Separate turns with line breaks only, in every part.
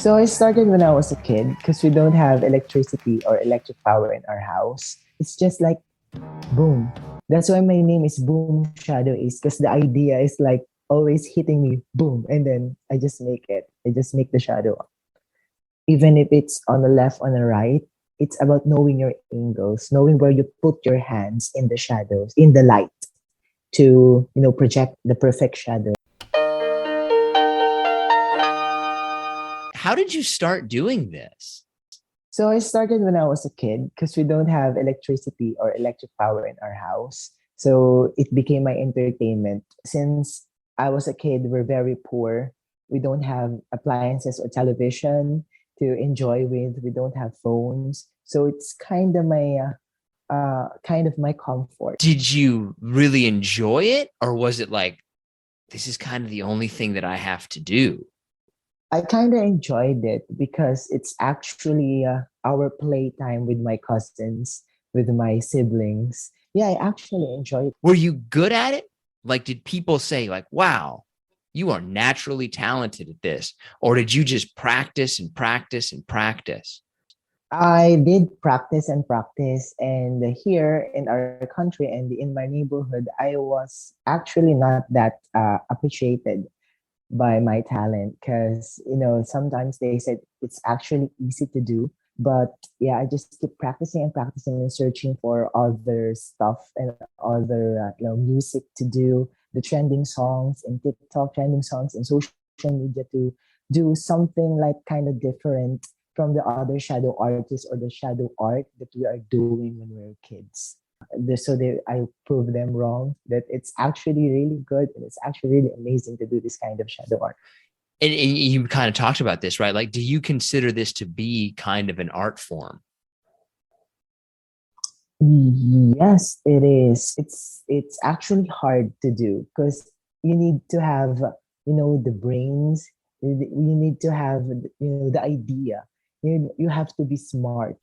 So I started when I was a kid because we don't have electricity or electric power in our house. It's just like boom. That's why my name is Boom Shadow is because the idea is like always hitting me boom and then I just make it. I just make the shadow. Even if it's on the left, on the right, it's about knowing your angles, knowing where you put your hands in the shadows, in the light to, project the perfect shadow.
How did you start doing this?
So I started when I was a kid because we don't have electricity or electric power in our house. So it became my entertainment. Since I was a kid, we're very poor. We don't have appliances or television to enjoy with. We don't have phones. So it's kind of my comfort.
Did you really enjoy it, or was it like, this is kind of the only thing that I have to do?
I kind of enjoyed it because it's actually our playtime with my cousins, with my siblings. Yeah, I actually enjoyed it.
Were you good at it? Like, did people say, like, wow, you are naturally talented at this? Or did you just practice and practice and practice?
I did practice and practice, and here in our country and in my neighborhood, I was actually not that appreciated by my talent because sometimes they said it's actually easy to do, but yeah, I just keep practicing and practicing and searching for other stuff and other music to do, the trending songs in TikTok, trending songs in social media to do something like kind of different from the other shadow artists or the shadow art that we are doing when we were kids. I prove them wrong that it's actually really good and it's actually really amazing to do this kind of shadow art.
And you kind of talked about this, right? Like, do you consider this to be kind of an art form?
Yes, it is. It's actually hard to do because you need to have the brains. You need to have the idea. You have to be smart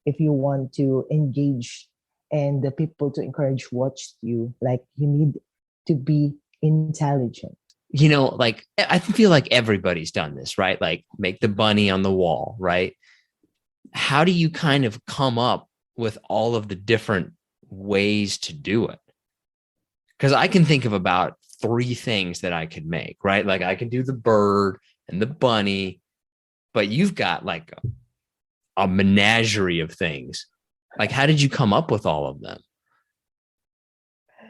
if you want to engage and the people to encourage watch you. Like you need to be intelligent.
Like, I feel like everybody's done this, right? Like, make the bunny on the wall, right? How do you kind of come up with all of the different ways to do it? Because I can think of about three things that I could make, right? Like, I can do the bird and the bunny, but you've got like a menagerie of things. Like, how did you come up with all of them?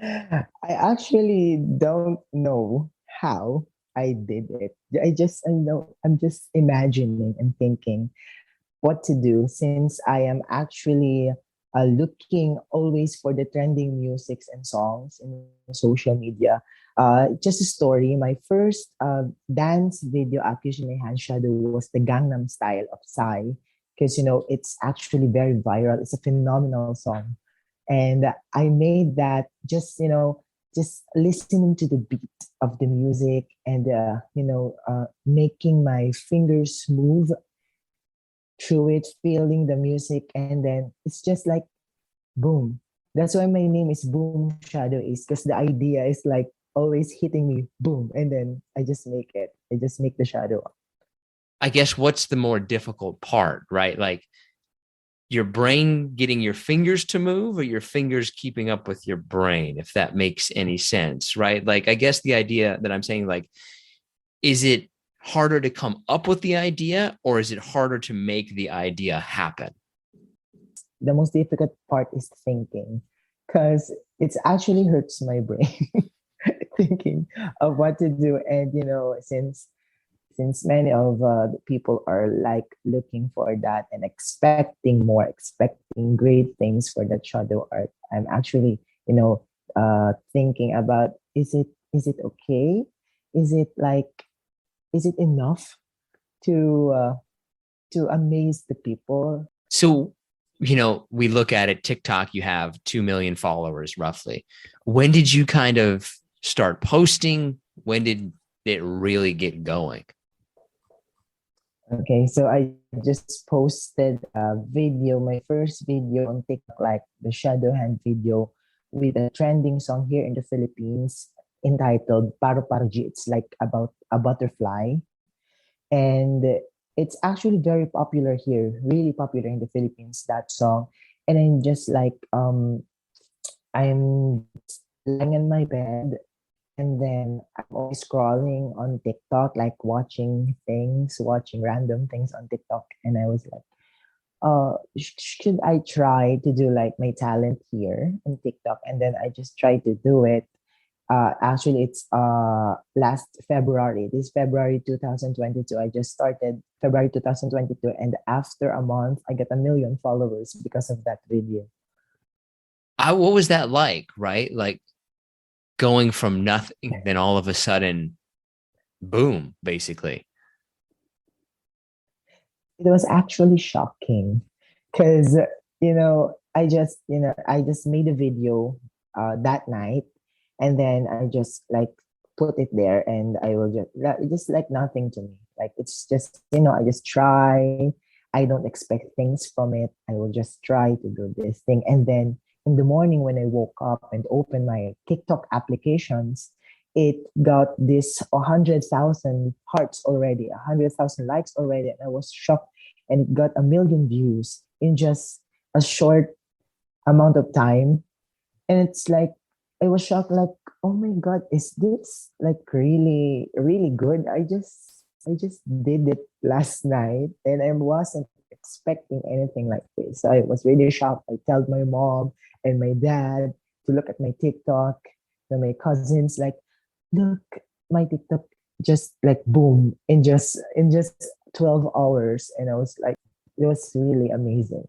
I actually don't know how I did it. I'm just imagining and thinking what to do since I am actually looking always for the trending musics and songs in social media. Just a story. My first dance video accused my hand shadow was the Gangnam Style of Psy because it's actually very viral. It's a phenomenal song, and I made that just listening to the beat of the music and making my fingers move through it, feeling the music, and then it's just like boom. That's why my name is Boom Shadow is because the idea is like always hitting me boom, and then I just make it. I just make the shadow.
I guess what's the more difficult part, right? Like, your brain getting your fingers to move, or your fingers keeping up with your brain, if that makes any sense, right? Like, I guess the idea that I'm saying, like, is it harder to come up with the idea, or is it harder to make the idea happen?
The most difficult part is thinking because it's actually hurts my brain thinking of what to do, and since many of the people are like looking for that and expecting more, expecting great things for that shadow art, I'm actually, thinking about is it okay? Is it like is it enough to uh, to amaze the people?
So, we look at it, TikTok, you have 2 million followers roughly. When did you kind of start posting? When did it really get going?
Okay, so I just posted a video, my first video on TikTok, like the shadow hand video with a trending song here in the Philippines entitled Paro Paro G. It's like about a butterfly. And It's actually very popular here, really popular in the Philippines, that song. And I'm just like, I'm lying in my bed, and then I'm always scrolling on TikTok, like watching things, watching random things on TikTok. And I was like, should I try to do like my talent here in TikTok? And then I just tried to do it. Actually, it's last February. This February 2022. I just started February 2022, and after a month, I got 1 million followers because of that video.
What was that like, right? Like going from nothing, then all of a sudden, boom, basically.
It was actually shocking because I just made a video that night, and then I just like put it there, and I will just like nothing to me. Like it's just I just try. I don't expect things from it. I will just try to do this thing, and then in the morning when I woke up and opened my TikTok applications, it got this 100,000 hearts already, 100,000 likes already, and I was shocked. And it got 1 million views in just a short amount of time. And it's like I was shocked, like, oh my god, is this like really, really good? I just did it last night, and I wasn't expecting anything like this. So I was really shocked. I told my mom and my dad to look at my TikTok, and my cousins, like, look, my TikTok just like boom in just 12 hours. And I was like, it was really amazing.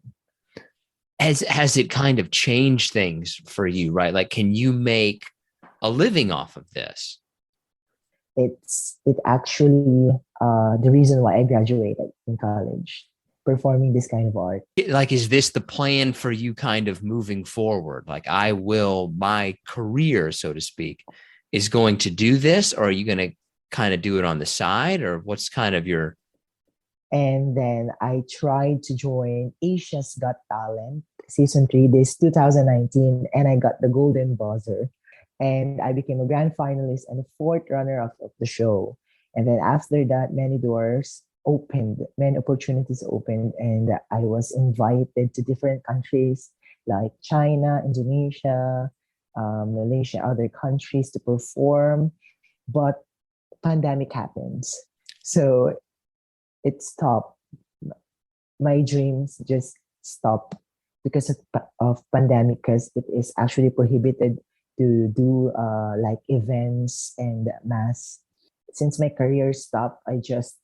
Has it kind of changed things for you, right? Like, can you make a living off of this?
It actually the reason why I graduated in college, performing this kind of art.
Like, is this the plan for you kind of moving forward? Like, my career, so to speak, is going to do this, or are you going to kind of do it on the side, or what's kind of your,
And then I tried to join Asia's Got Talent season 3 this 2019, and I got the golden buzzer, and I became a grand finalist and a fourth runner up of the show. And then after that, many doors opened, many opportunities opened, and I was invited to different countries like China, Indonesia, Malaysia, other countries to perform. But pandemic happens, so it stopped. My dreams just stopped because of pandemic, because it is actually prohibited to do like events and mass. Since my career stopped, I just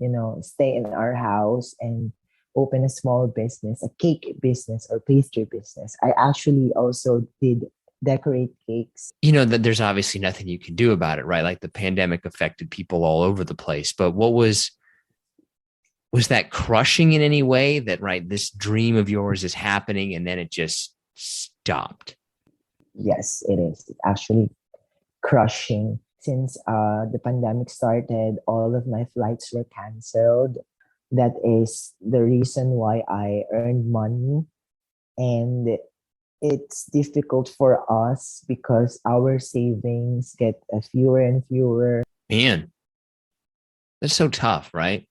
stay in our house and open a small business, a cake business or pastry business. I actually also did decorate cakes.
that there's obviously nothing you can do about it, right? Like the pandemic affected people all over the place. But was that crushing in any way that, right, this dream of yours is happening and then it just stopped?
Yes, it is. It's actually crushing. Since the pandemic started, all of my flights were canceled. That is the reason why I earned money. And it's difficult for us because our savings get fewer and fewer.
Man, that's so tough, right?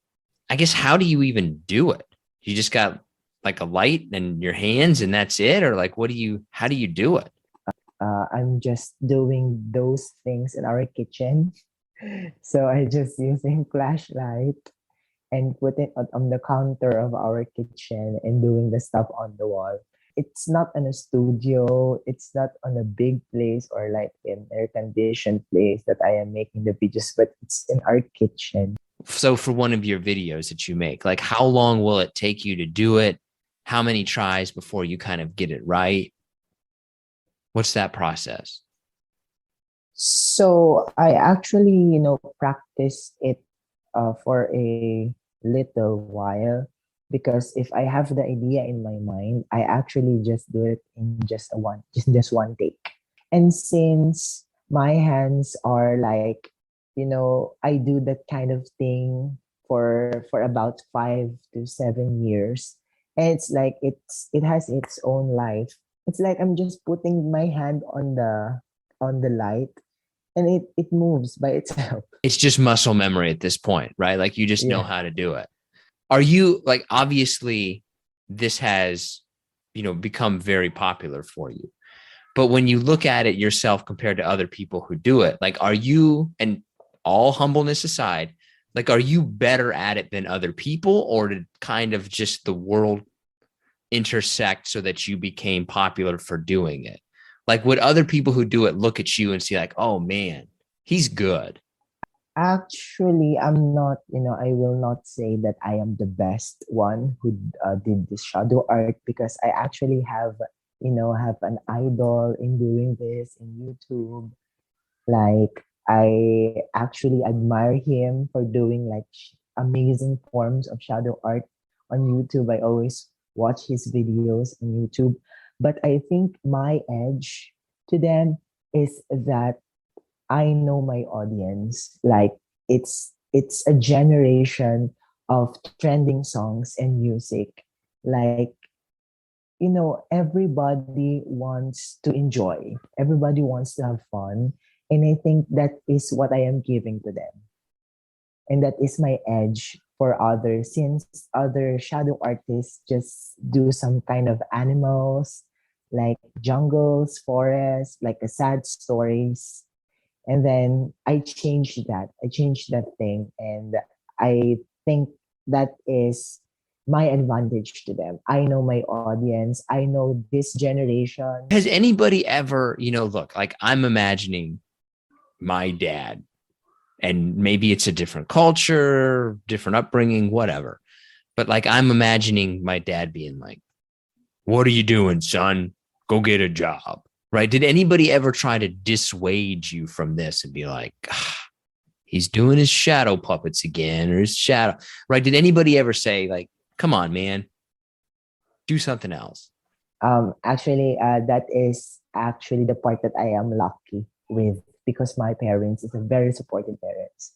I guess, how do you even do it? You just got like a light and your hands and that's it? Or like, how do you do it?
I'm just doing those things in our kitchen. So I just using flashlight and put it on the counter of our kitchen and doing the stuff on the wall. It's not in a studio, it's not on a big place or like an air conditioned place that I am making the videos, but it's in our kitchen.
So for one of your videos that you make, like, how long will it take you to do it? How many tries before you kind of get it right? What's that process?
So I actually, practice it for a little while, because if I have the idea in my mind, I actually just do it in just one take. And since my hands are like, I do that kind of thing for about 5 to 7 years, and it's like it has its own life. It's like I'm just putting my hand on the light, and it moves by itself.
It's just muscle memory at this point, right? Like, you just know
Yeah.
how to do it. Are you like, obviously this has, become very popular for you, but when you look at it yourself compared to other people who do it, like, are you, and all humbleness aside, like, are you better at it than other people, or did kind of just the world intersect so that you became popular for doing it? Like, would other people who do it look at you and see like, oh man, he's good?
Actually, I'm not, I will not say that I am the best one who did this shadow art, because I actually have an idol in doing this in YouTube. Like, I actually admire him for doing like amazing forms of shadow art on YouTube. I always watch his videos on YouTube. But I think my edge to them is that I know my audience. Like, it's a generation of trending songs and music. Like, everybody wants to enjoy. Everybody wants to have fun. And I think that is what I am giving to them. And that is my edge for others, since other shadow artists just do some kind of animals, like jungles, forests, like a sad stories. And then I changed that. I changed that thing. And I think that is my advantage to them. I know my audience. I know this generation.
Has anybody ever, look, like, I'm imagining my dad, and maybe it's a different culture, different upbringing, whatever. But like, I'm imagining my dad being like, what are you doing, son? Go get a job. Right. Did anybody ever try to dissuade you from this and be like, he's doing his shadow puppets again, or his shadow? Right. Did anybody ever say, like, come on, man, do something else?
That is actually the part that I am lucky with, because my parents is a very supportive parents.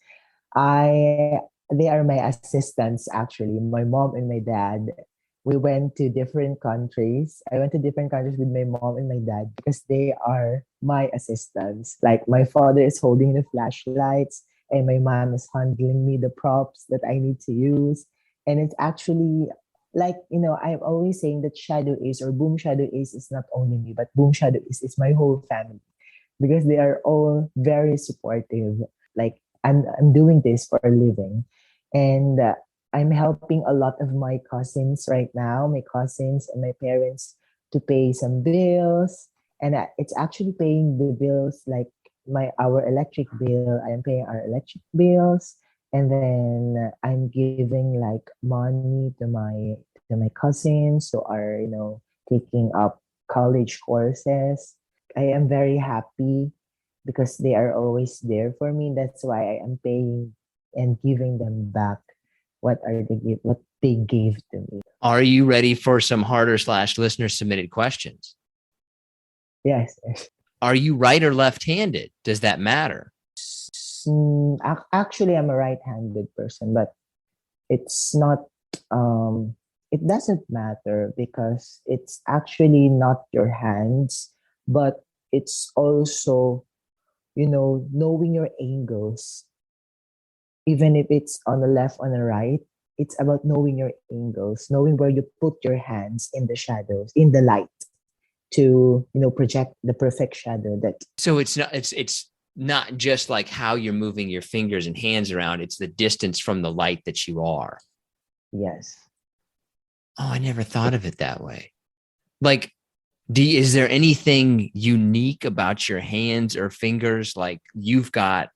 I They are my assistants actually. My mom and my dad. We went to different countries. I went to different countries with my mom and my dad because they are my assistants. Like, my father is holding the flashlights and my mom is handling me the props that I need to use. And it's actually like, I'm always saying that Shadow Ace or Boom Shadow Ace is not only me, but Boom Shadow Ace is my whole family, because they are all very supportive. Like, I'm doing this for a living, and I'm helping a lot of my cousins right now, my cousins and my parents, to pay some bills, and it's actually paying the bills, like my our electric bill. I am paying our electric bills, and then I'm giving like money to my cousins who are taking up college courses. I am very happy because they are always there for me. That's why I am paying and giving them back what they gave to me.
Are you ready for some harder slash listener submitted questions?
Yes. Yes.
Are you right or left-handed? Does that matter?
Actually, I'm a right-handed person, but it's not. It doesn't matter because it's actually not your hands, but it's also knowing your angles, even if it's on the left, on the right. It's about knowing your angles, knowing where you put your hands in the shadows, in the light, to project the perfect shadow. That
So it's not just like how you're moving your fingers and hands around, it's the distance from the light that you are.
yes.
Oh, I never thought of it that way. Like, is there anything unique about your hands or fingers? Like, you've got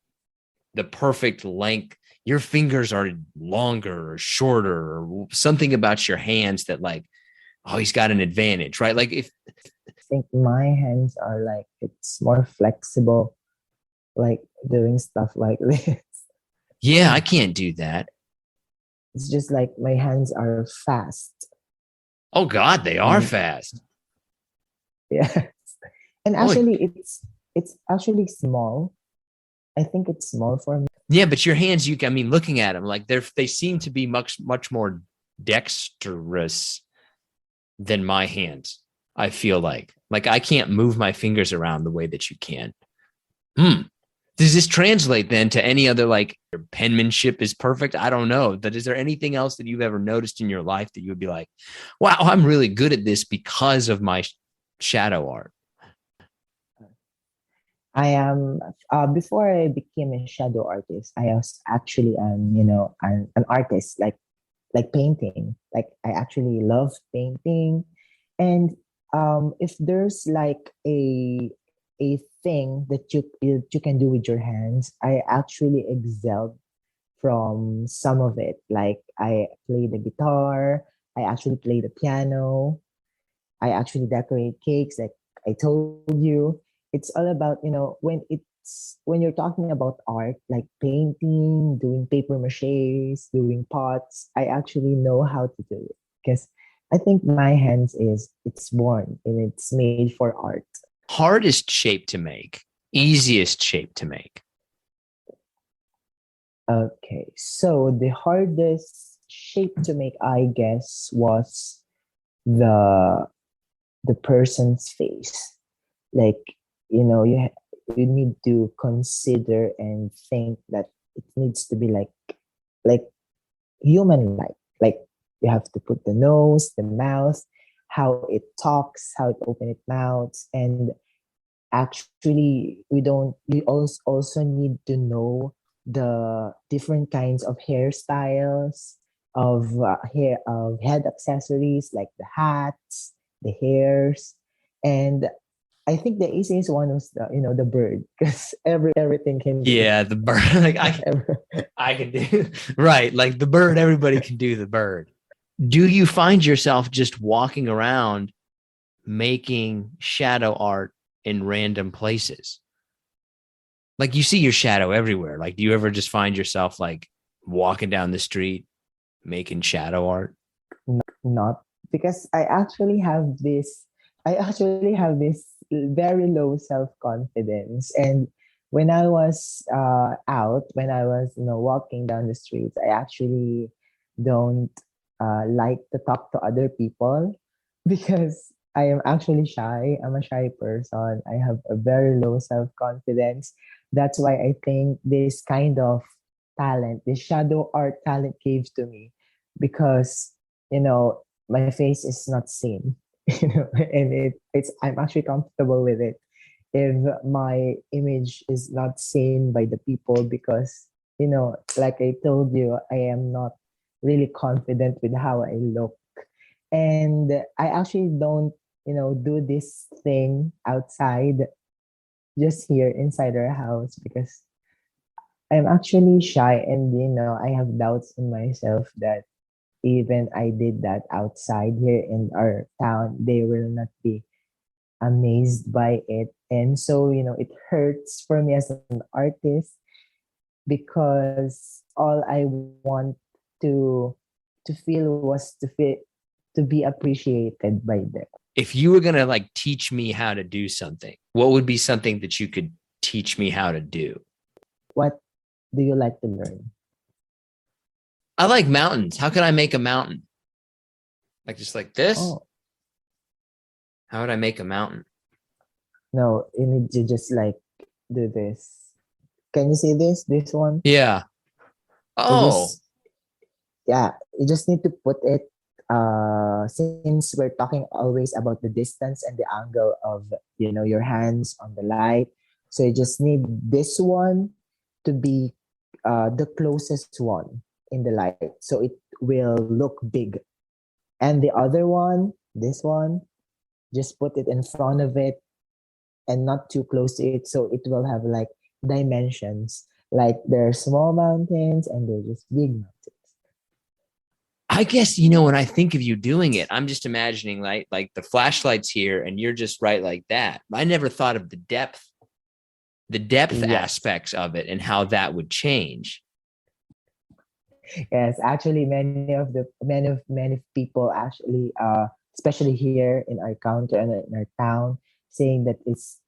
the perfect length, your fingers are longer or shorter, or something about your hands that, like, oh, he's got an advantage, right? Like, if,
I think my hands are like, it's more flexible, like doing stuff like this.
yeah, I can't do that.
It's just like my hands are fast.
Oh God, they are
And
fast.
yes. And
Oh
actually it's actually small. I think it's small for me.
yeah, but your hands, I mean, looking at them, like, they seem to be much more dexterous than my hands. I feel like I can't move my fingers around the way that you can. Hmm. Does this translate then to any other, like your penmanship is perfect? I don't know. But is there anything else that you've ever noticed in your life that you would be like, wow, I'm really good at this because of my shadow art?
I am before I became a shadow artist, I was actually an artist like painting. Like I actually love painting, and if there's like a thing that you can do with your hands, I actually excelled from some of it. Like I play the guitar, I actually play the piano, I actually decorate cakes. Like I told you, it's all about when you're talking about art, like painting, doing paper maches, doing pots. I actually know how to do it because I think my hands is it's born and it's made for art.
Hardest shape to make, easiest shape to make.
Okay, so the hardest shape to make, I guess, was the the person's face. Like you need to consider and think that it needs to be like human like you have to put the nose, the mouth, how it talks, how it open its mouth. And actually we also need to know the different kinds of hairstyles of head accessories like the hats, the hairs. And I think the easiest one was the bird because everything can do
Yeah, the bird. Like
ever.
I can do right. Like the bird, everybody can do the bird. Do you find yourself just walking around making shadow art in random places? Like you see your shadow everywhere. Like, do you ever just find yourself like walking down the street making shadow art?
Not because I actually have this very low self-confidence. And when I was when I was walking down the streets, I actually don't like to talk to other people because I am actually shy. I'm a shy person. I have a very low self-confidence. That's why I think this kind of talent, this shadow art talent gave to me because my face is not seen. And it's I'm actually comfortable with it if my image is not seen by the people because like I told you, I am not really confident with how I look. And I actually don't do this thing outside, just here inside our house because I'm actually shy. And I have doubts in myself that even I did that outside here in our town, they will not be amazed by it. And so, it hurts for me as an artist because all I want to to feel was to be appreciated by them.
If you were going to like teach me how to do something, what would be something that you could teach me how to do?
What do you like to learn?
I like mountains. How could I make a mountain? Like just like this?
Oh,
How would I make a mountain?
no, you need to just like do this. Can you see this one?
Yeah.
You
Oh,
just yeah, you just need to put it since we're talking always about the distance and the angle of your hands on the light. So you just need this one to be the closest one in the light so it will look big. And the other one, this one, just put it in front of it and not too close to it so it will have like dimensions. Like there are small mountains and they're just big mountains.
I guess when I think of you doing it, I'm just imagining like the flashlight's here and you're just right like that. I never thought of the depth
Yes.
aspects of it and how that would change.
Yes, actually, many of people actually, especially here in our county and in our town, saying that it's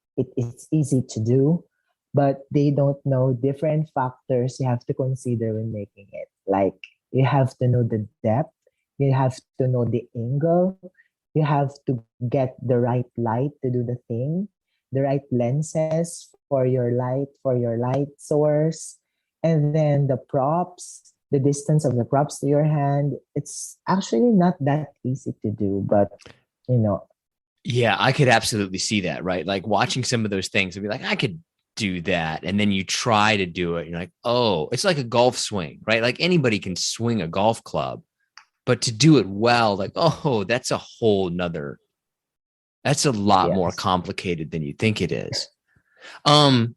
easy to do, but they don't know different factors you have to consider when making it. Like you have to know the depth, you have to know the angle, you have to get the right light to do the thing. the right lenses for your light source, and then the props, the distance of the props to your hand. It's actually not that easy to do, but you know,
Yeah, I could absolutely see that, right? Like watching some of those things and be like, I could do that. And then you try to do it. And you're like, oh, it's like a golf swing, right? Like anybody can swing a golf club, but to do it well, like, oh, that's a lot more
yes.
complicated than you think it is. Um,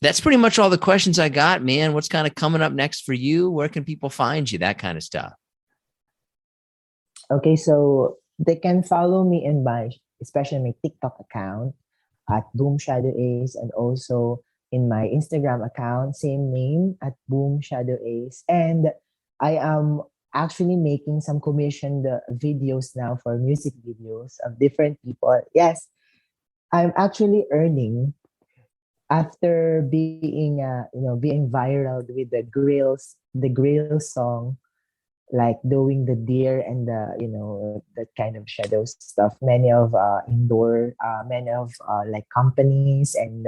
that's pretty much all the questions I got, man. What's kind of coming up next for you? Where can people find you? That kind of stuff.
Okay, so they can follow me in my, especially my TikTok account at Boom Shadow Ace, and also in my Instagram account, same name at Boom Shadow Ace. And I am actually making some commissioned videos now for music videos of different people. Yes, I'm actually earning after being, being viral with the grill song, like doing the deer and the, that kind of shadow stuff. Many of many of like companies and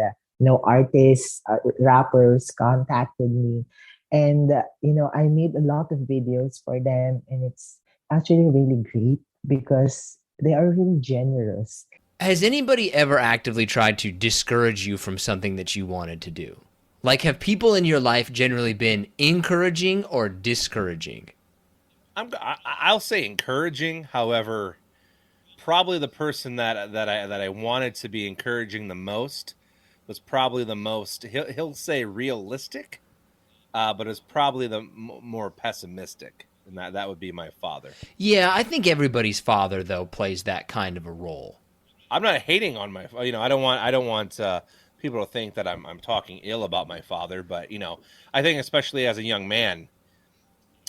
artists, rappers contacted me, and I made a lot of videos for them, and it's actually really great because they are really generous.
Has anybody ever actively tried to discourage you from something that you wanted to do? Like, have people in your life generally been encouraging or discouraging?
I'll say encouraging. However, probably the person that I wanted to be encouraging the most was probably the most. He'll say realistic, but it's probably the more pessimistic, and that would be my father.
Yeah, I think everybody's father, though, plays that kind of a role.
I'm not hating on my. I don't want people to think that I'm talking ill about my father, but I think especially as a young man,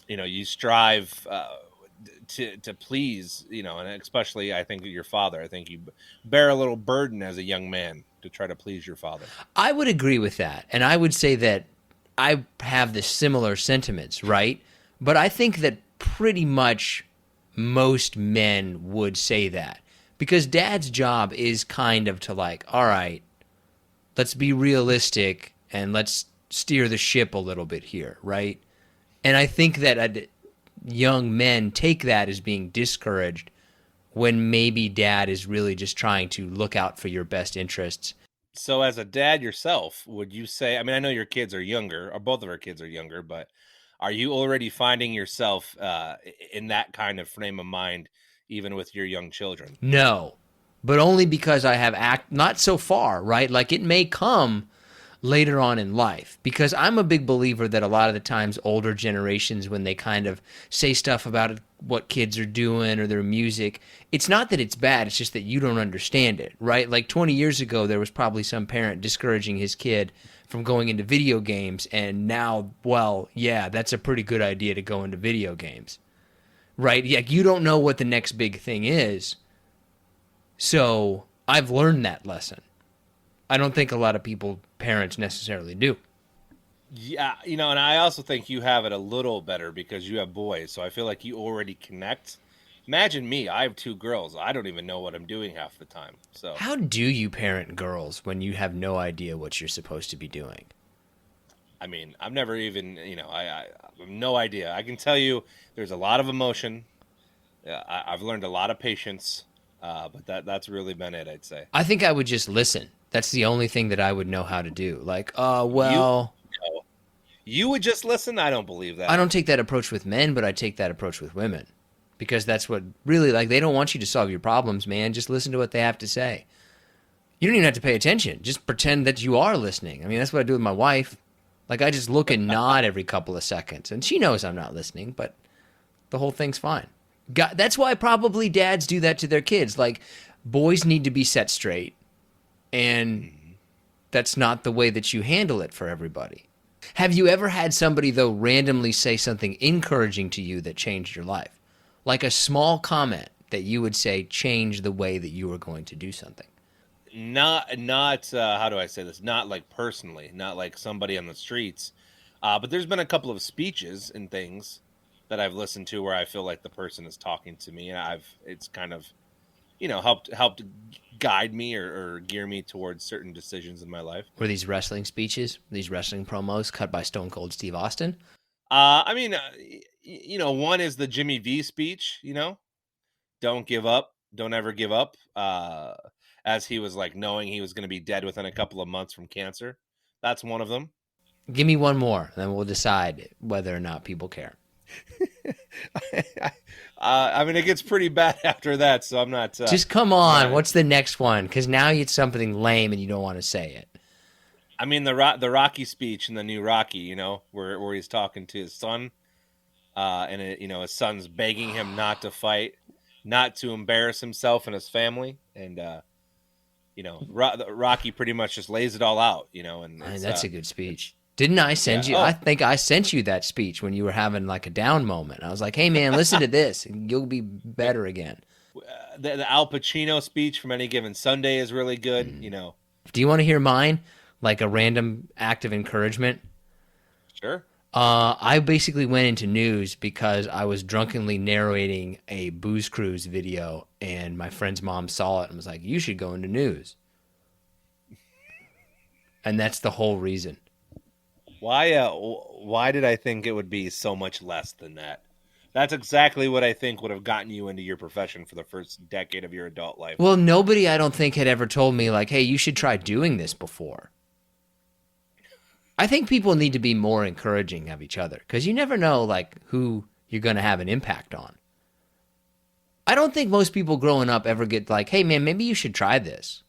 you strive to please, and especially I think your father. I think you bear a little burden as a young man to try to please your father.
I would agree with that. And I would say that I have the similar sentiments, right? But I think that pretty much most men would say that because dad's job is kind of to like, all right, let's be realistic and let's steer the ship a little bit here, right? And I think that young men take that as being discouraged when maybe dad is really just trying to look out for your best interests.
So, as a dad yourself, would you say? I mean, I know your kids are younger, or both of our kids are younger, but are you already finding yourself in that kind of frame of mind, even with your young children?
No, but only because I have not so far, right? Like it may come later on in life because I'm a big believer that a lot of the times older generations, when they kind of say stuff about what kids are doing or their music, it's not that it's bad, it's just that you don't understand it, right? Like 20 years ago there was probably some parent discouraging his kid from going into video games, and now, well, yeah, that's a pretty good idea to go into video games, right? Yeah, you don't know what the next big thing is. So I've learned that lesson. I don't think a lot of people, parents, necessarily do.
Yeah, and I also think you have it a little better because you have boys, so I feel like you already connect. Imagine me, I have two girls. I don't even know what I'm doing half the time. So,
How do you parent girls when you have no idea what you're supposed to be doing?
I mean, I've never even, I have no idea. I can tell you there's a lot of emotion. I've learned a lot of patience, but that's really been it, I'd say.
I think I would just listen. That's the only thing that I would know how to do. Like,
You,
well,
no, you would just listen? I don't believe
I
that.
don't take that approach with men, but I take that approach with women because that's what really, like, they don't want you to solve your problems, man. Just listen to what they have to say. You don't even have to pay attention. Just pretend that you are listening. I mean, that's what I do with my wife. Like, I just look and nod every couple of seconds, and she knows I'm not listening, but the whole thing's fine. That's why probably dads do that to their kids. Like, boys need to be set straight, and that's not the way that you handle it for everybody. Have you ever had somebody, though, randomly say something encouraging to you that changed your life? Like a small comment that you would say changed the way that you were going to do something?
Not how do I say this? Not like personally, not like somebody on the streets. But there's been a couple of speeches and things that I've listened to where I feel like the person is talking to me, and it's kind of helped guide me or gear me towards certain decisions in my life.
Were these wrestling speeches, these wrestling promos cut by Stone Cold Steve Austin?
I mean, one is the Jimmy V speech, don't give up, don't ever give up. As he was like knowing he was going to be dead within a couple of months from cancer. That's one of them.
Give me one more, then we'll decide whether or not people care.
I mean, it gets pretty bad after that, so I'm not.
Just come on. What's the next one? Because now it's something lame and you don't want to say it.
I mean, the Rocky speech in the new Rocky, where he's talking to his son, and his son's begging him not to fight, not to embarrass himself and his family, and Rocky pretty much just lays it all out, and
that's a good speech. Didn't I send you? I think I sent you that speech when you were having like a down moment. I was like, hey, man, listen to this and you'll be better again.
The Al Pacino speech from Any Given Sunday is really good,
Do you want to hear mine? Like a random act of encouragement?
Sure.
I basically went into news because I was drunkenly narrating a Booze Cruise video and my friend's mom saw it and was like, you should go into news. And that's the whole reason.
Why did I think it would be so much less than that? That's exactly what I think would have gotten you into your profession for the first decade of your adult life.
Well, nobody I don't think had ever told me like, hey, you should try doing this before. I think people need to be more encouraging of each other because you never know like who you're going to have an impact on. I don't think most people growing up ever get like, hey, man, maybe you should try this.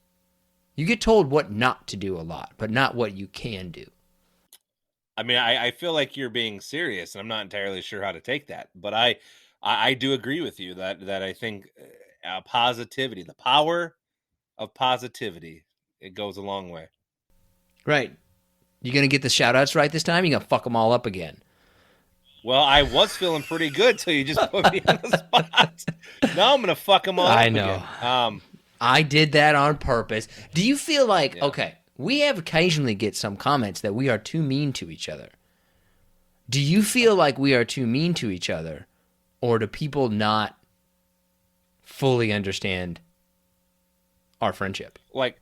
You get told what not to do a lot, but not what you can do.
I mean, I feel like you're being serious, and I'm not entirely sure how to take that. But I do agree with you that I think positivity, the power of positivity, it goes a long way.
Right. You going to get the shout-outs right this time? You're going to fuck them all up again.
Well, I was feeling pretty good till you just put me on the spot. Now I'm going to fuck them all up again. I know.
I did that on purpose. Do you feel like, okay, we have occasionally get some comments that we are too mean to each other. Do you feel like we are too mean to each other, or do people not fully understand our friendship?
Like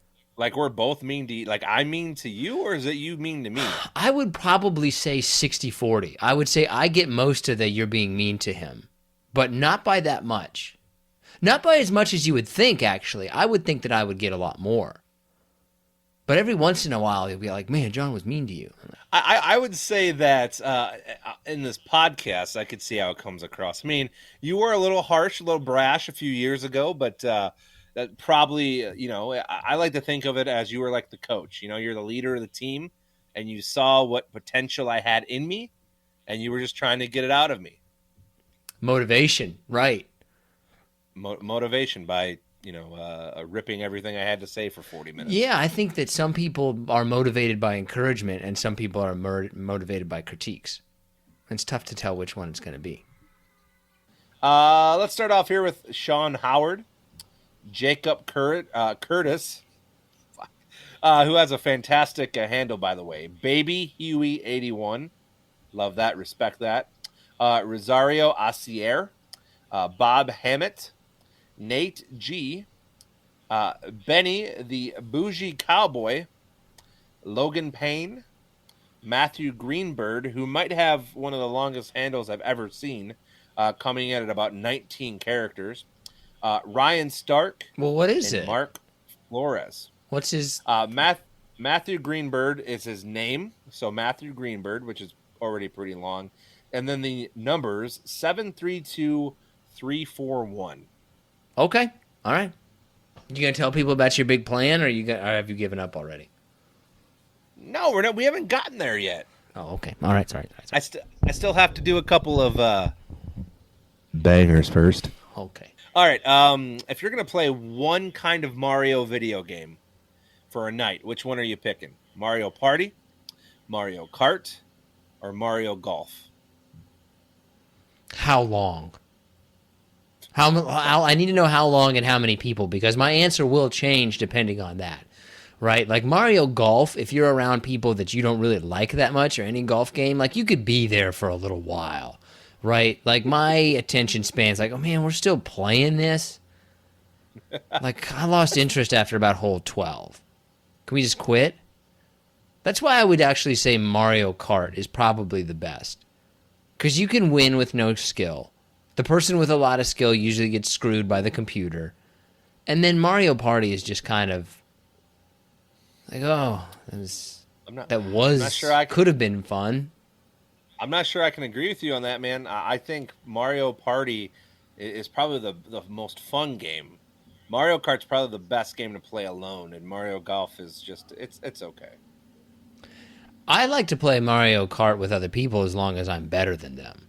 we're both mean to you? Like I'm mean to you, or is it you mean to me?
I would probably say 60-40. I would say I get most of the you're being mean to him, but not by that much. Not by as much as you would think, actually. I would think that I would get a lot more. But every once in a while, you'll be like, man, John was mean to you.
I would say that in this podcast, I could see how it comes across. I mean, you were a little harsh, a little brash a few years ago, but that probably, I like to think of it as you were like the coach. You're the leader of the team, and you saw what potential I had in me, and you were just trying to get it out of me.
Motivation, right.
Motivation by ripping everything I had to say for 40 minutes.
Yeah, I think that some people are motivated by encouragement and some people are motivated by critiques. It's tough to tell which one it's going to be.
Let's start off here with Sean Howard, Jacob Curtis, who has a fantastic handle, by the way. Baby Huey 81. Love that. Respect that. Rosario Asier, Bob Hammett, Nate G, Benny the Bougie Cowboy, Logan Payne, Matthew Greenbird, who might have one of the longest handles I've ever seen, coming in at about 19 characters, Ryan Stark.
Well, what is it?
Mark Flores.
What's his?
Matthew Greenbird is his name, so Matthew Greenbird, which is already pretty long, and then the numbers 732341.
Okay. All right. You gonna tell people about your big plan, or or have you given up already?
No, we're not. We haven't gotten there yet.
Oh, okay. All right. Sorry.
I still have to do a couple of bangers first.
Okay.
All right. If you're gonna play one kind of Mario video game for a night, which one are you picking? Mario Party, Mario Kart, or Mario Golf?
How long? I need to know how long and how many people, because my answer will change depending on that, right? Like Mario Golf, if you're around people that you don't really like that much, or any golf game, like you could be there for a little while, right? Like my attention span's like, oh man, we're still playing this. Like, I lost interest after about hole 12. Can we just quit? That's why I would actually say Mario Kart is probably the best. Because you can win with no skill. The person with a lot of skill usually gets screwed by the computer. And then Mario Party is just kind of like, oh,
I'm not sure
could have been fun.
I'm not sure I can agree with you on that, man. I think Mario Party is probably the most fun game. Mario Kart's probably the best game to play alone, and Mario Golf is just it's okay.
I like to play Mario Kart with other people as long as I'm better than them.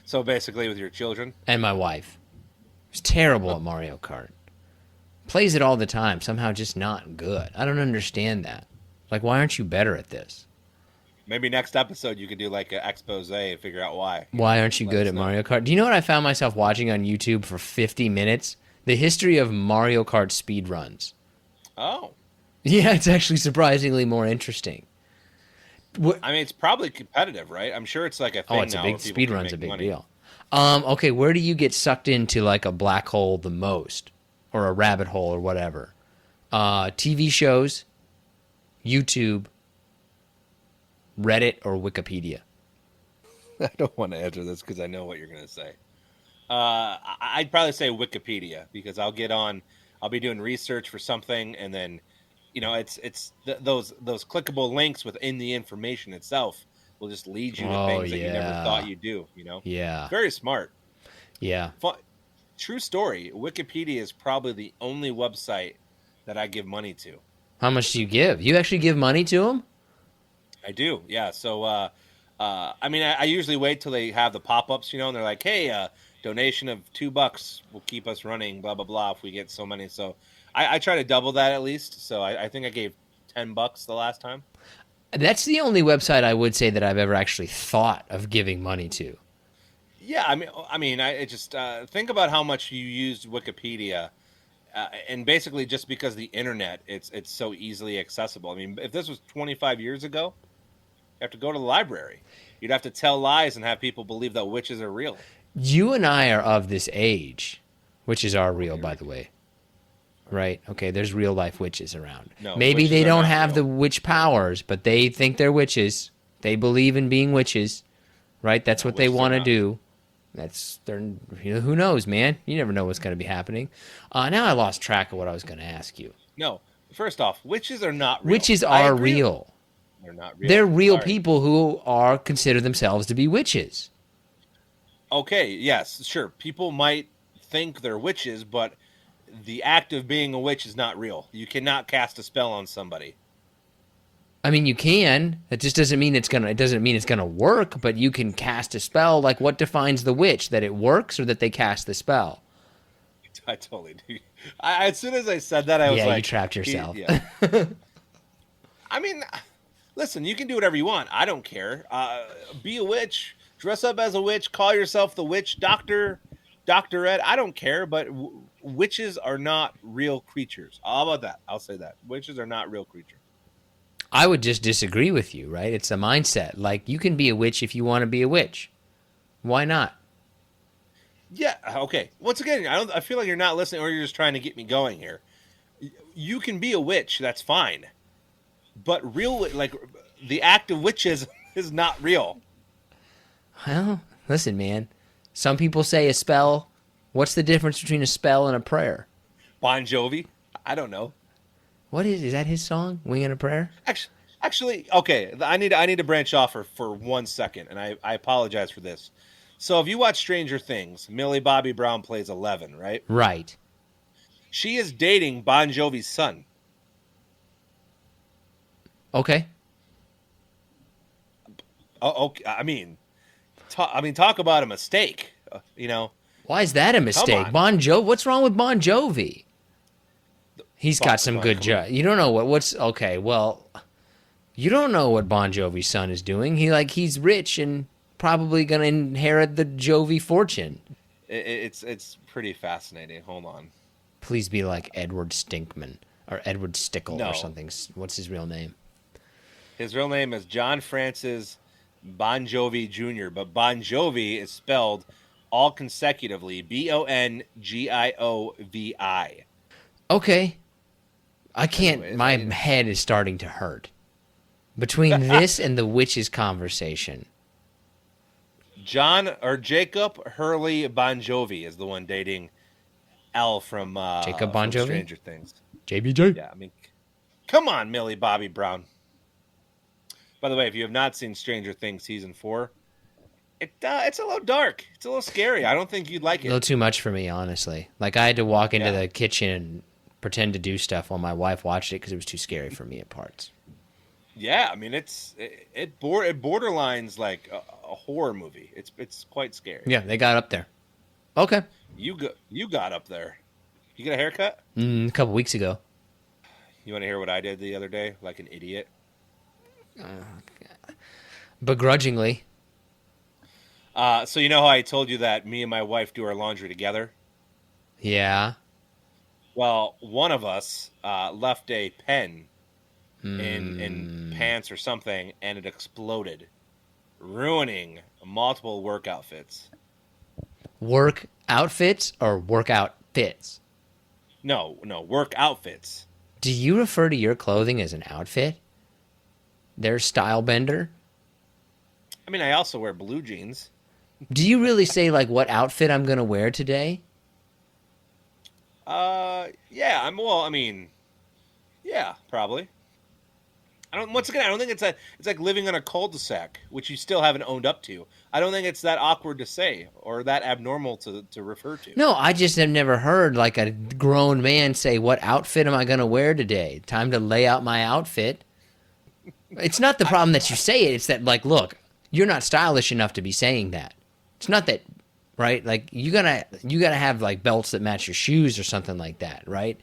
So basically, with your children.
And my wife. She's terrible at Mario Kart. Plays it all the time, somehow just not good. I don't understand that. Like, why aren't you better at this?
Maybe next episode you could do like an expose and figure out why.
Why aren't you good at Mario Kart? Do you know what I found myself watching on YouTube for 50 minutes? The history of Mario Kart speedruns.
Oh.
Yeah, it's actually surprisingly more interesting.
I mean, it's probably competitive, right? I'm sure it's like a thing.
Oh, it's
now
a big
speed
run's a big deal. Okay, where do you get sucked into like a black hole the most, or a rabbit hole or whatever? TV shows, YouTube, Reddit, or Wikipedia?
I don't want to answer this because I know what you're going to say. I'd probably say Wikipedia because I'll be doing research for something, and then, those clickable links within the information itself will just lead you to things that you never thought you'd do.
Yeah,
very smart.
Yeah,
true story. Wikipedia is probably the only website that I give money to.
How much do you give? You actually give money to them?
I do, yeah. So, I mean, I usually wait till they have the pop-ups, and they're like, "Hey, donation of $2 will keep us running." Blah blah blah. If we get so many, so I try to double that at least. So I think I gave $10 the last time.
That's the only website I would say that I've ever actually thought of giving money to.
Yeah, I just think about how much you used Wikipedia, and basically just because the internet, it's so easily accessible. I mean, if this was 25 years ago. You have to go to the library. You'd have to tell lies and have people believe that witches are real.
You and I are of this age. Witches are real, by the way. Right? Okay, there's real life witches around.
No,
maybe they don't have
real.
the witch powers, but they think they're witches. They believe in being witches. Right? That's what they want to do. Who knows, man? You never know what's going to be happening. Now I lost track of what I was going to ask you.
No, first off, witches are not real.
Witches are real.
They're not real.
They're real people who consider themselves to be witches.
Okay, yes, sure. People might think they're witches, but the act of being a witch is not real. You cannot cast a spell on somebody.
I mean, you can. It just doesn't mean it's gonna work. But you can cast a spell. Like, what defines the witch? That it works, or that they cast the spell?
I totally do. As soon as I said that, I was like,
"Yeah, you trapped yourself."
I mean. Listen, you can do whatever you want. I don't care. Be a witch. Dress up as a witch. Call yourself the witch doctor, Dr. Ed. I don't care, but witches are not real creatures. How about that? I'll say that. Witches are not real creatures.
I would just disagree with you, right? It's a mindset. Like, you can be a witch if you want to be a witch. Why not?
Yeah, okay. Once again, I feel like you're not listening, or you're just trying to get me going here. You can be a witch. That's fine. But the act of witches is not real.
Well, listen, man. Some people say a spell. What's the difference between a spell and a prayer?
Bon Jovi? I don't know.
What is that his song? Wing and a Prayer?
Actually, okay. I need to branch off for 1 second, and I apologize for this. So if you watch Stranger Things, Millie Bobby Brown plays 11, right?
Right.
She is dating Bon Jovi's son.
Okay.
Oh, okay. I mean, talk about a mistake.
Why is that a mistake? Bon Jovi. What's wrong with Bon Jovi? He's got some good job. You don't know what's okay. Well, you don't know what Bon Jovi's son is doing. He's rich and probably gonna inherit the Jovi fortune.
It's pretty fascinating. Hold on.
Please be like Edward Stinkman or Edward Stickle or something. What's his real name?
His real name is John Francis Bon Jovi Jr., but Bon Jovi is spelled all consecutively. Bongovi.
Okay. I can't.
Anyways,
My head is starting to hurt. Between this and the witch's conversation.
Jacob Hurley Bon Jovi is the one dating Elle from
Jacob Bon Jovi?
Stranger Things.
JBJ?
Yeah, I mean, come on, Millie Bobby Brown. By the way, if you have not seen Stranger Things season 4, it's a little dark. It's a little scary. I don't think you'd like
A little
it.
too much for me, honestly. Like, I had to walk into
Yeah.
the kitchen and pretend to do stuff while my wife watched it because it was too scary for me at parts.
Yeah, I mean, it borderlines like a horror movie. It's quite scary.
Yeah, they got up there. Okay.
You got up there. You get a haircut?
A couple weeks ago.
You want to hear what I did the other day, like an idiot?
Begrudgingly.
So you know how I told you that me and my wife do our laundry together?
Yeah.
Well, one of us left a pen in pants or something, and it exploded, ruining multiple work outfits.
Work outfits or workout fits?
No, work outfits.
Do you refer to your clothing as an outfit? They're style bender?
I mean, I also wear blue jeans.
Do you really say, like, what outfit I'm going to wear today?
Yeah, yeah, probably. Once again, I don't think it's like living on a cul-de-sac, which you still haven't owned up to. I don't think it's that awkward to say or that abnormal to refer to.
No, I just have never heard, like, a grown man say, what outfit am I going to wear today? Time to lay out my outfit. It's not the problem that you say it. It's that, like, look, you're not stylish enough to be saying that. It's not that, right? Like, you gotta have, like, belts that match your shoes or something like that, right?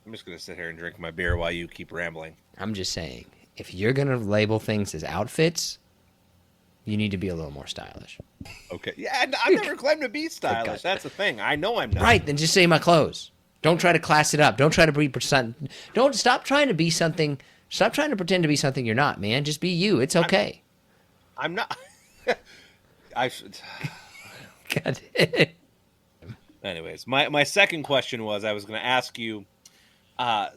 I'm just gonna sit here and drink my beer while you keep rambling.
I'm just saying, if you're gonna label things as outfits, you need to be a little more stylish.
Okay. Yeah, I've never claimed to be stylish. That's the thing. I know I'm not.
Right, then just say my clothes. Don't try to class it up. Don't try to be Don't stop trying to be something. Stop trying to pretend to be something you're not, man. Just be you. It's okay.
I'm not. I should.
God.
Anyways, my second question was I was going to ask you.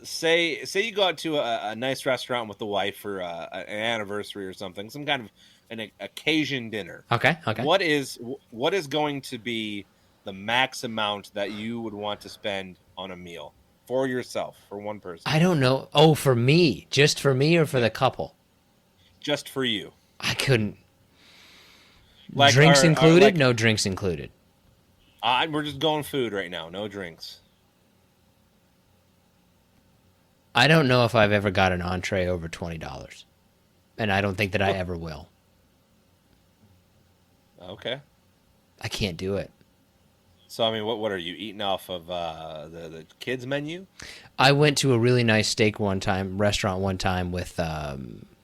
Say you go out to a nice restaurant with the wife for an anniversary or something, some kind of an occasion dinner.
Okay.
What is going to be the max amount that you would want to spend on a meal for yourself, for one person?
I don't know. Oh, for me. Just for me or for the couple?
Just for you.
I couldn't.
Like,
drinks included?
like,
No drinks included.
We're just going food right now. No drinks.
I don't know if I've ever got an entree over $20. And I don't think that I ever will.
Okay.
I can't do it.
So, I mean, what are you eating off of the kids' menu?
I went to a really nice restaurant one time with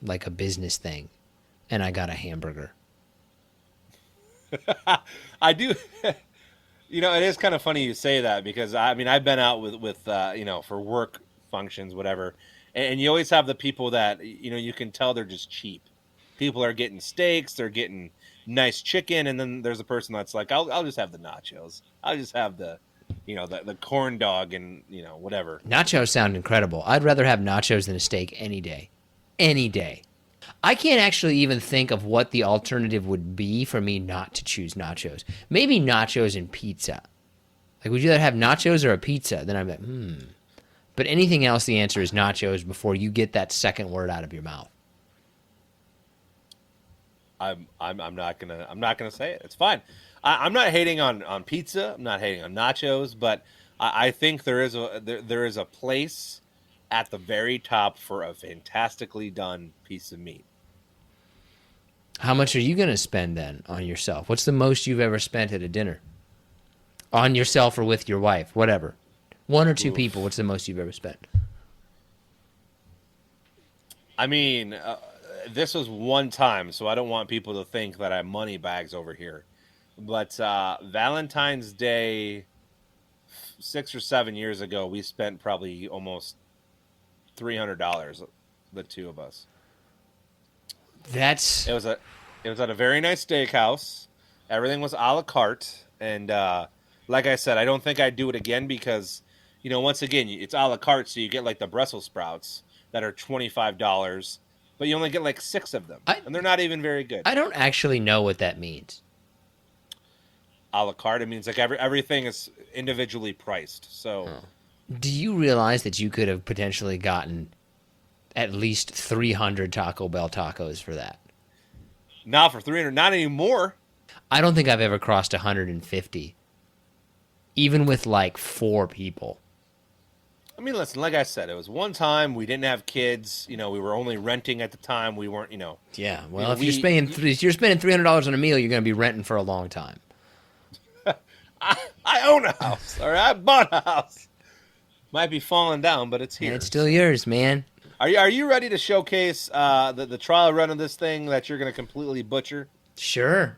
like a business thing, and I got a hamburger.
I do. It is kind of funny you say that because I mean I've been out with for work functions, whatever, and you always have the people that you can tell they're just cheap. People are getting steaks, they're getting nice chicken, and then there's a person that's like, I'll just have the nachos. I'll just have the corn dog and whatever.
Nachos sound incredible. I'd rather have nachos than a steak any day. Any day. I can't actually even think of what the alternative would be for me not to choose nachos. Maybe nachos and pizza. Like, would you rather have nachos or a pizza? Then I'm like, But anything else, the answer is nachos before you get that second word out of your mouth.
I'm not gonna say it. It's fine. I'm not hating on pizza. I'm not hating on nachos, but I think there is a place at the very top for a fantastically done piece of meat.
How much are you going to spend then on yourself? What's the most you've ever spent at a dinner? On yourself or with your wife, whatever. One or two people, what's the most you've ever spent?
I mean, this was one time, so I don't want people to think that I have money bags over here. But Valentine's Day 6 or 7 years ago, we spent probably almost $300, the two of us. It was at a very nice steakhouse. Everything was a la carte, And like I said, I don't think I'd do it again because, once again, it's a la carte, so you get like the Brussels sprouts that are $25, but you only get like 6 of them, and they're not even very good.
I don't actually know what that means.
A la carte, it means like everything is individually priced. So,
Do you realize that you could have potentially gotten at least 300 Taco Bell tacos for that?
now for 300, not anymore.
I don't think I've ever crossed 150, even with like 4 people.
I mean, listen, like I said, it was one time. We didn't have kids. We were only renting at the time. We weren't,
Yeah, well, if you're spending $300 on a meal, you're going to be renting for a long time.
I own a house, all right? I bought a house. Might be falling down, but it's here.
And it's still yours, man.
Are you ready to showcase the trial run of this thing that you're going to completely butcher?
Sure.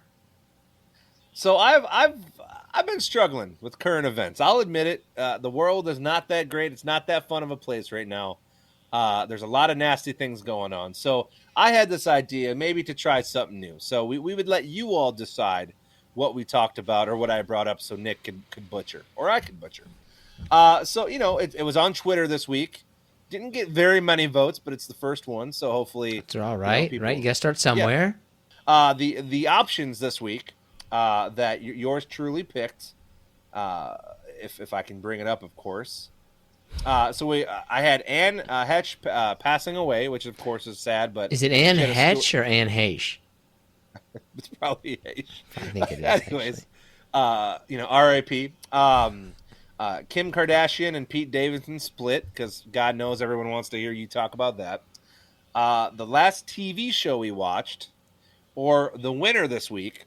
So I've been struggling with current events. I'll admit it. The world is not that great. It's not that fun of a place right now. There's a lot of nasty things going on. So I had this idea maybe to try something new. So we would let you all decide what we talked about or what I brought up so Nick could butcher or I could butcher. So, it was on Twitter this week. Didn't get very many votes, but it's the first one. So hopefully
It's all right,
people,
right? You got to start somewhere.
Yeah. The options this week that yours truly picked, if I can bring it up, of course. So I had Anne Hetch passing away, which of course is sad. But
Is it Anne Hetch or Anne Heche?
It's probably Hetch.
I think it is.
Anyways, R.I.P. Kim Kardashian and Pete Davidson split because God knows everyone wants to hear you talk about that. The last TV show we watched, or the winner this week,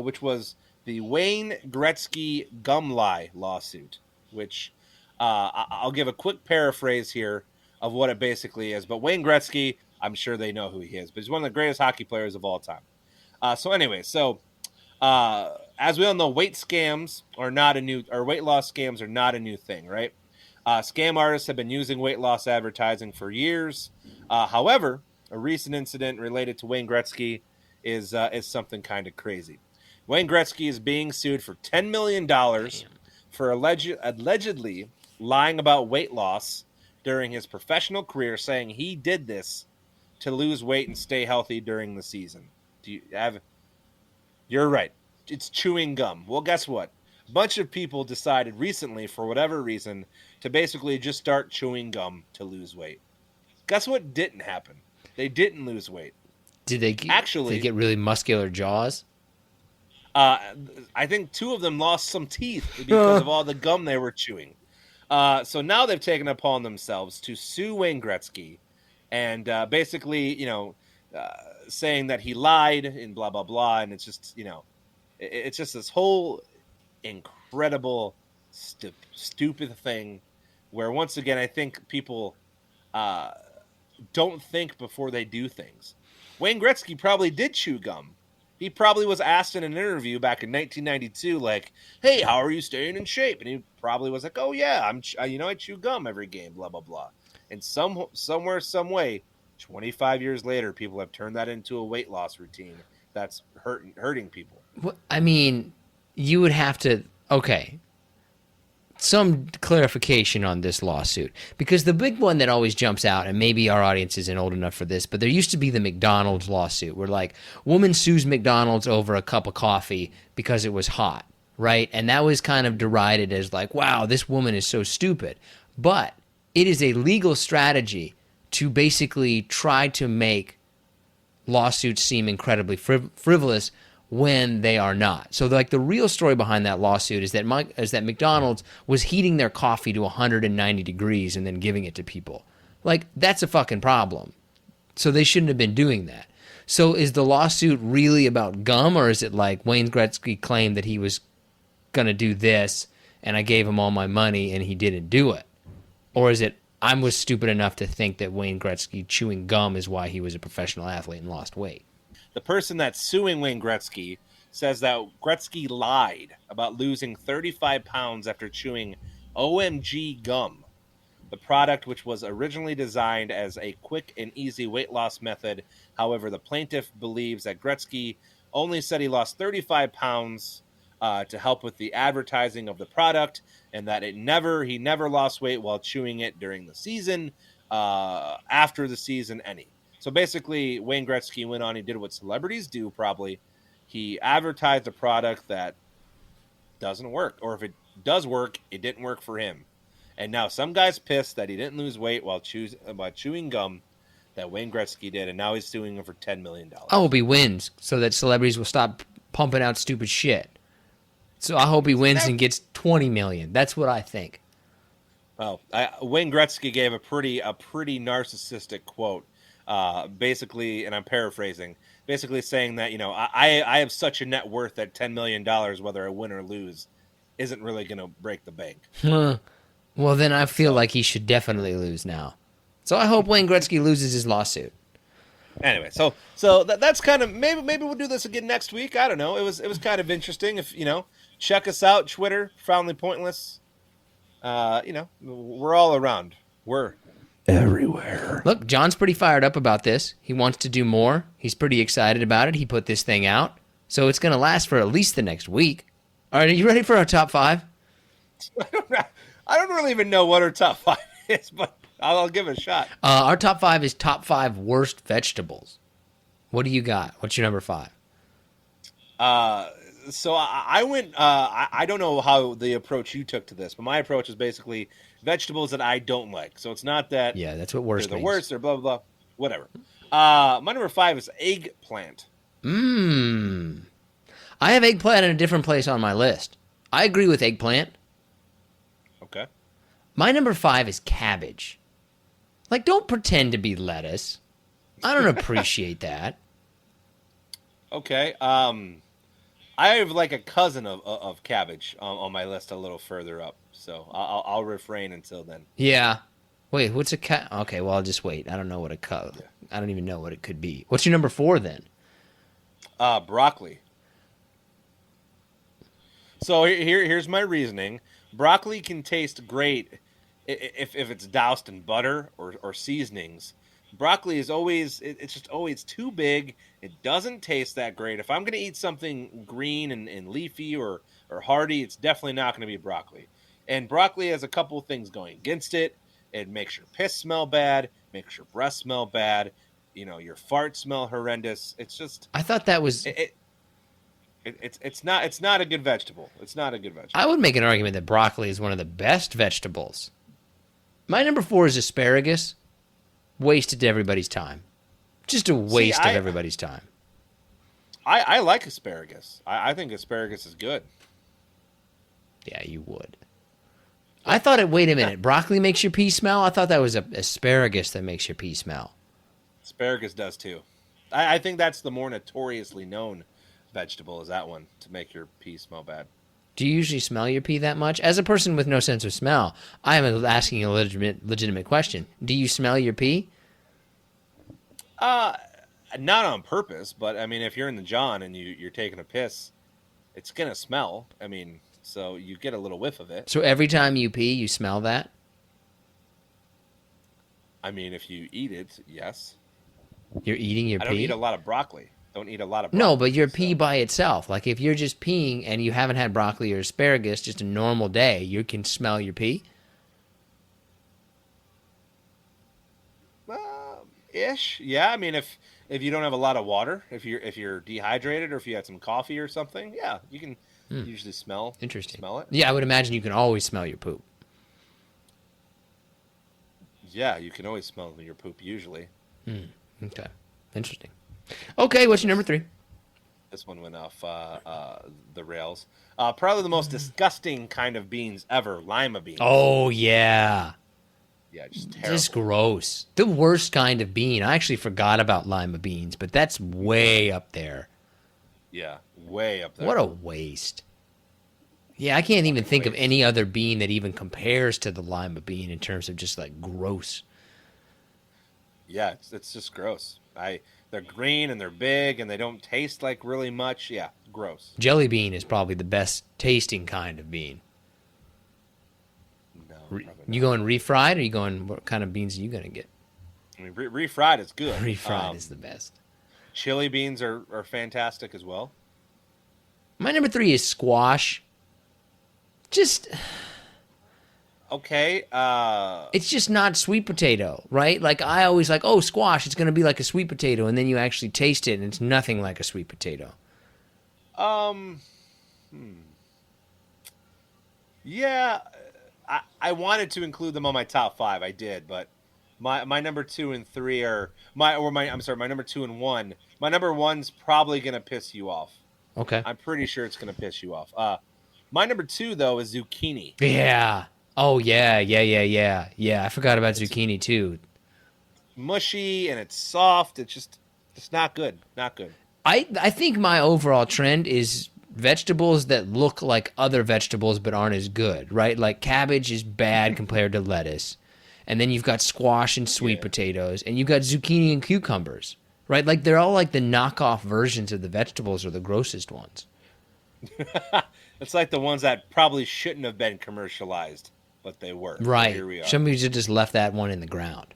which was the Wayne Gretzky gum lie lawsuit, which I'll give a quick paraphrase here of what it basically is. But Wayne Gretzky, I'm sure they know who he is, but he's one of the greatest hockey players of all time. As we all know, weight scams are not a new, or weight loss scams are not a new thing, right? Scam artists have been using weight loss advertising for years. However, a recent incident related to Wayne Gretzky is something kind of crazy. Wayne Gretzky is being sued for $10 million for allegedly lying about weight loss during his professional career, saying he did this to lose weight and stay healthy during the season. You're right. It's chewing gum. Well, guess what? A bunch of people decided recently, for whatever reason, to basically just start chewing gum to lose weight. Guess what didn't happen? They didn't lose weight.
Did they get really muscular jaws?
I think 2 of them lost some teeth because of all the gum they were chewing. So now they've taken it upon themselves to sue Wayne Gretzky and basically, saying that he lied and blah, blah, blah. And it's just, it's just this whole incredible, stupid thing where, once again, I think people don't think before they do things. Wayne Gretzky probably did chew gum. He probably was asked in an interview back in 1992, like, hey, how are you staying in shape? And he probably was like, oh, yeah, I chew gum every game, blah, blah, blah. And somewhere, some way, 25 years later, people have turned that into a weight loss routine that's hurting people.
Well, I mean, you would have to, okay, some clarification on this lawsuit, because the big one that always jumps out, and maybe our audience isn't old enough for this, but there used to be the McDonald's lawsuit where, like, woman sues McDonald's over a cup of coffee because it was hot, right? And that was kind of derided as like, wow, this woman is so stupid. But it is a legal strategy to basically try to make lawsuits seem incredibly frivolous when they are not. So, like, the real story behind that lawsuit is that McDonald's was heating their coffee to 190 degrees and then giving it to people. Like, that's a fucking problem. So they shouldn't have been doing that. So is the lawsuit really about gum, or is it like Wayne Gretzky claimed that he was going to do this and I gave him all my money and he didn't do it? Or is it I was stupid enough to think that Wayne Gretzky chewing gum is why he was a professional athlete and lost weight?
The person that's suing Wayne Gretzky says that Gretzky lied about losing 35 pounds after chewing OMG gum, the product which was originally designed as a quick and easy weight loss method. However, the plaintiff believes that Gretzky only said he lost 35 pounds to help with the advertising of the product, and that he never lost weight while chewing it during the season, after the season, any. So basically, Wayne Gretzky went on. He did what celebrities do, probably. He advertised a product that doesn't work, or if it does work, it didn't work for him. And now some guy's pissed that he didn't lose weight while chewing gum that Wayne Gretzky did, and now he's suing him for $10 million.
I hope he wins so that celebrities will stop pumping out stupid shit. So I hope he wins and gets 20 million. That's what I think.
Oh, Wayne Gretzky gave a pretty narcissistic quote, basically, and I'm paraphrasing, basically saying that, you know, I have such a net worth that $10 million, whether I win or lose, isn't really going to break the bank.
Well, then I feel like he should definitely lose now. So I hope Wayne Gretzky loses his lawsuit.
Anyway, so that's kind of, maybe we'll do this again next week. I don't know. It was kind of interesting. If you know, check us out, Twitter, Profoundly Pointless. You know, we're all around. We're everywhere.
Look, John's pretty fired up about this. He wants to do more. He's pretty excited about it. He put this thing out, so it's going to last for at least the next week. All right, are you ready for our top 5?
I don't really even know what our top 5 is, but I'll give it a shot.
Our top 5 is top 5 worst vegetables. What do you got? What's your number 5?
So I went. I don't know how the approach you took to this, but my approach is basically vegetables that I don't like. So it's not that.
Yeah, that's what worst
they're
means.
the worst. They're blah blah blah. Whatever. My number 5 is eggplant.
I have eggplant in a different place on my list. I agree with eggplant.
Okay.
My number 5 is cabbage. Like, don't pretend to be lettuce. I don't appreciate that.
Okay. I have like a cousin of cabbage on my list a little further up, so I'll refrain until then.
Yeah. Wait, what's a Okay, well, I'll just wait. I don't know what I don't even know what it could be. What's your number 4 then?
Broccoli. So here's my reasoning. Broccoli can taste great if it's doused in butter or seasonings. Broccoli is always, it's just always too big. It doesn't taste that great. If I'm going to eat something green and leafy or hearty, it's definitely not going to be broccoli. And broccoli has a couple of things going against it. It makes your piss smell bad, makes your breath smell bad. You know, your farts smell horrendous. It's just,
I thought that was...
It's not a good vegetable. It's not a good vegetable.
I would make an argument that broccoli is one of the best vegetables. My number 4 is asparagus. Wasted everybody's time. Just a waste of everybody's time.
I like asparagus. I think asparagus is good.
Yeah, you would. I thought it. Wait a minute. Broccoli makes your pee smell? I thought that was asparagus that makes your pee smell.
Asparagus does too. I think that's the more notoriously known vegetable, is that one, to make your pee smell bad.
Do you usually smell your pee that much? As a person with no sense of smell, I am asking a legitimate question. Do you smell your pee?
Not on purpose, but I mean, if you're in the John and you're taking a piss, it's gonna smell. I mean, so you get a little whiff of it.
So every time you pee, you smell that?
I mean, if you eat it, yes.
You're eating your pee?
I don't eat a lot of broccoli. Don't eat a lot of broccoli.
No, but your pee by itself. Like if you're just peeing and you haven't had broccoli or asparagus, just a normal day, you can smell your pee?
Ish. Yeah, I mean, if you don't have a lot of water, if you're dehydrated, or if you had some coffee or something, yeah, you can usually smell.
Interesting.
Smell it.
Yeah, I would imagine you can always smell your poop.
Yeah, you can always smell your poop usually.
Okay. Interesting. Okay, what's your number 3?
This one went off the rails. Probably the most disgusting kind of beans ever, lima beans.
Oh, yeah.
Yeah, just terrible.
Just gross. The worst kind of bean. I actually forgot about lima beans, but that's way up there.
Yeah, way up there.
What a waste. Yeah, I can't even think of any other bean that even compares to the lima bean in terms of just like gross.
Yeah, it's just gross. They're green and they're big and they don't taste like really much. Yeah, gross.
Jelly bean is probably the best tasting kind of bean.
No.
You going refried, or you going, what kind of beans are you going to get?
I mean, refried is good.
Refried is the best.
Chili beans are fantastic as well.
My number 3 is squash. Just
Okay.
it's just not sweet potato, right? Like I always like, oh, squash, it's going to be like a sweet potato, and then you actually taste it and it's nothing like a sweet potato.
Um. Yeah, I wanted to include them on my top 5. I did, but my number 2 and 3 are my number 2 and 1. My number 1's probably gonna piss you off.
Okay.
I'm pretty sure it's gonna piss you off. My number 2 though is zucchini.
Yeah. Oh yeah, yeah. I forgot about zucchini too.
Mushy and it's soft. It's not good. Not good.
I think my overall trend is vegetables that look like other vegetables but aren't as good, right? Like cabbage is bad compared to lettuce. And then you've got squash and sweet potatoes, and you've got zucchini and cucumbers, right? Like they're all like the knockoff versions of the vegetables or the grossest ones.
It's like the ones that probably shouldn't have been commercialized, but they were.
Right.
Here we are.
Somebody just left that one in the ground.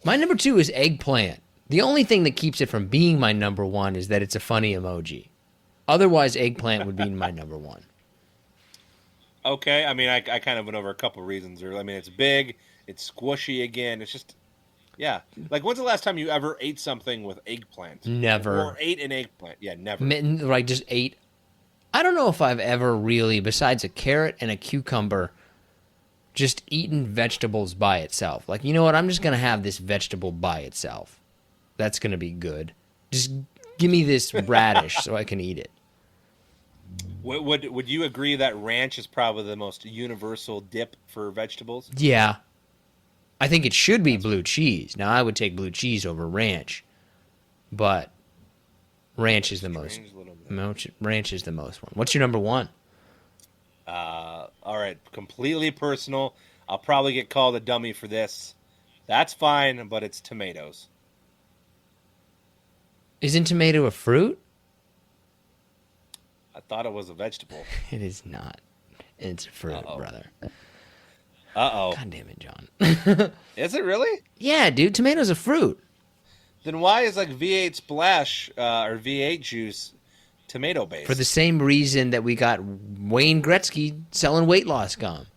My number 2 is eggplant. The only thing that keeps it from being my number 1 is that it's a funny emoji. Otherwise, eggplant would be my number 1.
Okay, I mean, I kind of went over a couple reasons. I mean, it's big, it's squishy again. It's just, yeah. Like, when's the last time you ever ate something with eggplant?
Never.
Or ate an eggplant? Yeah, never.
Like just ate. I don't know if I've ever really, besides a carrot and a cucumber, just eaten vegetables by itself. Like, you know what? I'm just going to have this vegetable by itself. That's going to be good. Just give me this radish so I can eat it.
Would you agree that ranch is probably the most universal dip for vegetables?
Yeah. I think it should be blue cheese. Now, I would take blue cheese over ranch, but ranch is the most. Ranch is the most one. What's your number 1?
All right, completely personal. I'll probably get called a dummy for this. That's fine, but it's tomatoes.
Isn't tomato a fruit?
I thought it was a vegetable.
It is not. It's a fruit, brother.
Uh-oh.
God damn it, John.
Is it really?
Yeah, dude, tomato's a fruit.
Then why is like V8 Splash or V8 juice tomato based?
For the same reason that we got Wayne Gretzky selling weight loss gum.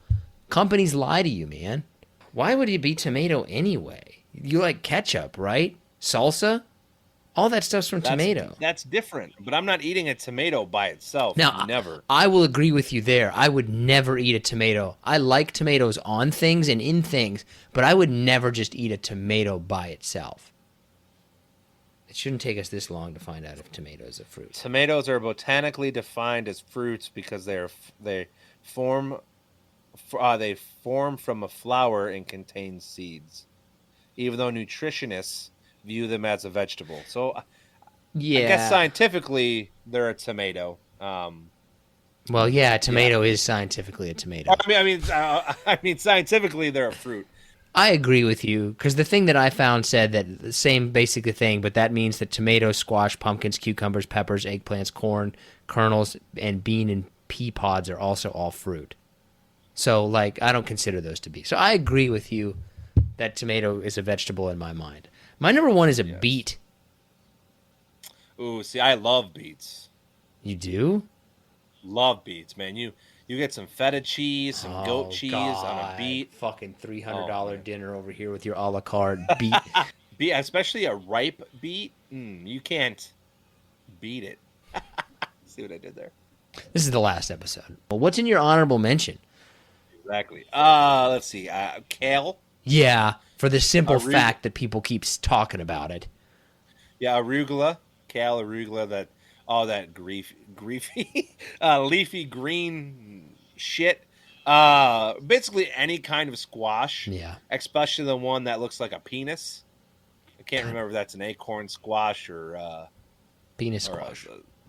Companies lie to you, man. Why would it be tomato anyway? You like ketchup, right? Salsa? All that stuff's from tomato.
That's different, but I'm not eating a tomato by itself.
Now,
never.
I will agree with you there. I would never eat a tomato. I like tomatoes on things and in things, but I would never just eat a tomato by itself. It shouldn't take us this long to find out if tomato is a fruit.
Tomatoes are botanically defined as fruits because they form from a flower and contain seeds, even though nutritionists view them as a vegetable. So,
yeah,
I guess scientifically they're a tomato.
Well, yeah, tomato is scientifically a tomato.
I mean, scientifically they're a fruit.
I agree with you because the thing that I found said that the same basic thing, but that means that tomatoes, squash, pumpkins, cucumbers, peppers, eggplants, corn, kernels, and bean and pea pods are also all fruit. So, like, I don't consider those to be. So I agree with you that tomato is a vegetable in my mind. My number 1 is a beet.
Ooh, see, I love beets.
You do?
Love beets, man. You get some feta cheese, some goat cheese on a beet.
Fucking $300 dinner over here with your a la carte beet.
Especially a ripe beet. You can't beat it. See what I did there?
This is the last episode. Well, what's in your honorable mention?
Exactly. Let's see. Kale.
Yeah, for the simple fact that people keep talking about it.
Yeah, arugula. Kale, arugula, that griefy, leafy green shit. Basically any kind of squash.
Yeah.
Especially the one that looks like a penis. I can't remember if that's an acorn squash or
penis squash.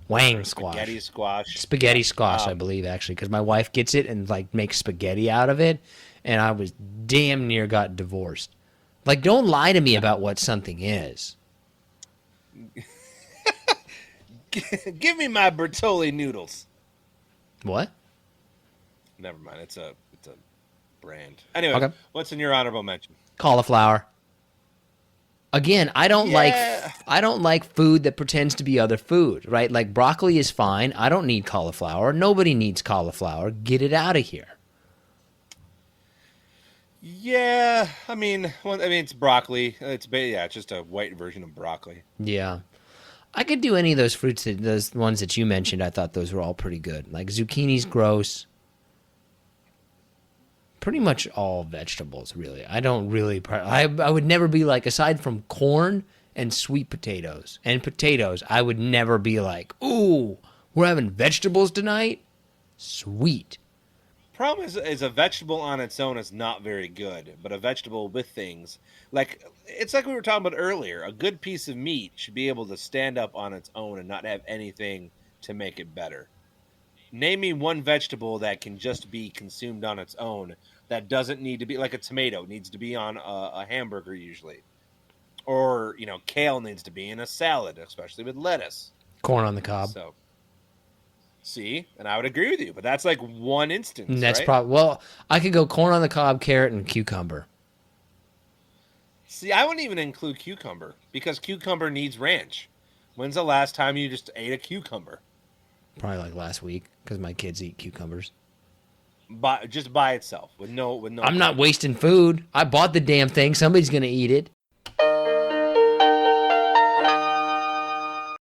Wang squash.
Spaghetti squash.
Spaghetti squash, I believe, actually, because my wife gets it and like makes spaghetti out of it, and I was damn near got divorced. Like, don't lie to me about what something is.
Give me my Bertolli noodles.
What?
Never mind. It's a brand. Anyway,
Okay.
What's in your honorable mention?
Cauliflower. Again, I don't
Yeah.
like food that pretends to be other food, right? Like broccoli is fine. I don't need cauliflower. Nobody needs cauliflower. Get it out of here.
Yeah, it's broccoli. It's just a white version of broccoli.
Yeah. I could do any of those fruits, those ones that you mentioned. I thought those were all pretty good. Like zucchini's gross. Pretty much all vegetables, really. I don't really. I would never be like, aside from corn and sweet potatoes and potatoes, I would never be like, ooh, we're having vegetables tonight? Sweet.
Problem is a vegetable on its own is not very good, but a vegetable with things it's like we were talking about earlier. A good piece of meat should be able to stand up on its own and not have anything to make it better. Name me one vegetable that can just be consumed on its own that doesn't need to be like a tomato needs to be on a hamburger usually, or kale needs to be in a salad, especially with lettuce.
Corn on the cob.
So. See, and I would agree with you, but that's like one instance.
And that's
right?
probably, well, I could go corn on the cob, carrot, and cucumber.
See, I wouldn't even include cucumber because cucumber needs ranch. When's the last time you just ate a cucumber?
Probably like last week because my kids eat cucumbers.
Just by itself with no.
I'm not wasting food. I bought the damn thing. Somebody's gonna eat it.